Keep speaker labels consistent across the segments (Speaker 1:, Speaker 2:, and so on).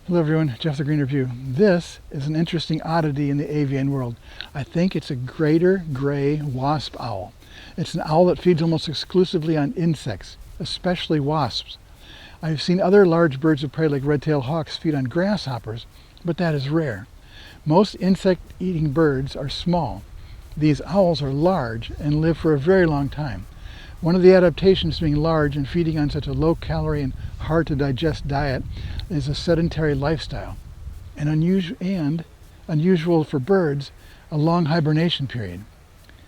Speaker 1: Hello everyone, Jeff the Green Review. This is an interesting oddity in the avian world. I think it's a greater gray wasp owl. It's an owl that feeds almost exclusively on insects, especially wasps. I've seen other large birds of prey like red-tailed hawks feed on grasshoppers, but that is rare. Most insect-eating birds are small. These owls are large and live for a very long time. One of the adaptations to being large and feeding on such a low-calorie and hard-to-digest diet is a sedentary lifestyle, and unusual for birds, a long hibernation period.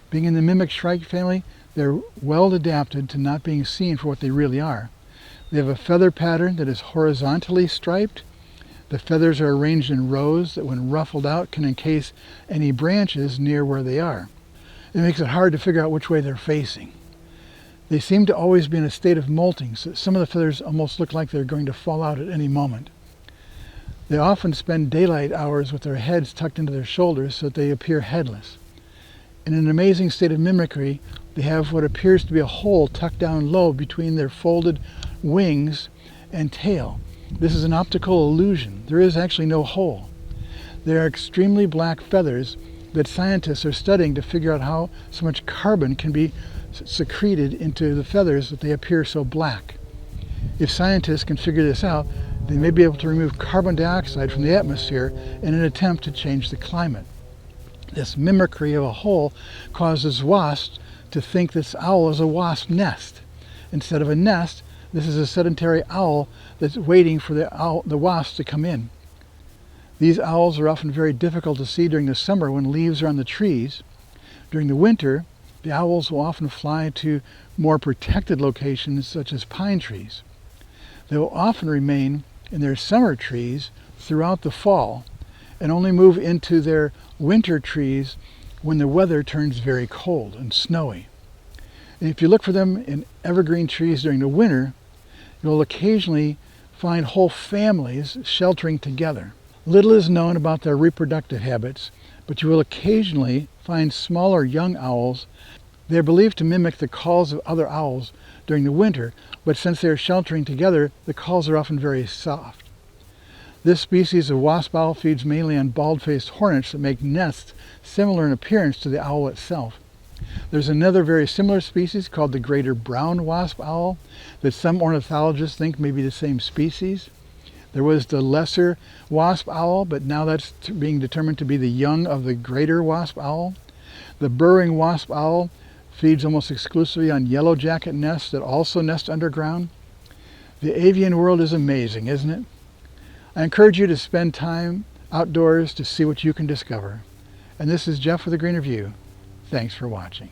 Speaker 1: Being in the mimic shrike family, they're well adapted to not being seen for what they really are. They have a feather pattern that is horizontally striped. The feathers are arranged in rows that, when ruffled out, can encase any branches near where they are. It makes it hard to figure out which way they're facing. They seem to always be in a state of molting, so some of the feathers almost look like they're going to fall out at any moment. They often spend daylight hours with their heads tucked into their shoulders so that they appear headless. In an amazing state of mimicry, they have what appears to be a hole tucked down low between their folded wings and tail. This is an optical illusion. There is actually no hole. They are extremely black feathers that scientists are studying to figure out how so much carbon can be secreted into the feathers that they appear so black. If scientists can figure this out, they may be able to remove carbon dioxide from the atmosphere in an attempt to change the climate. This mimicry of a hole causes wasps to think this owl is a wasp nest. Instead of a nest, this is a sedentary owl that's waiting for the wasps to come in. These owls are often very difficult to see during the summer when leaves are on the trees. During the winter, the owls will often fly to more protected locations such as pine trees. They will often remain in their summer trees throughout the fall and only move into their winter trees when the weather turns very cold and snowy. And if you look for them in evergreen trees during the winter, you'll occasionally find whole families sheltering together. Little is known about their reproductive habits, but you will occasionally find smaller young owls. They are believed to mimic the calls of other owls during the winter, but since they are sheltering together, the calls are often very soft. This species of wasp owl feeds mainly on bald-faced hornets that make nests similar in appearance to the owl itself. There's another very similar species called the Greater Brown Wasp Owl that some ornithologists think may be the same species. There was the lesser wasp owl, but now that's being determined to be the young of the greater wasp owl. The burrowing wasp owl feeds almost exclusively on yellow jacket nests that also nest underground. The avian world is amazing, isn't it? I encourage you to spend time outdoors to see what you can discover. And this is Jeff with the Green Review. Thanks for watching.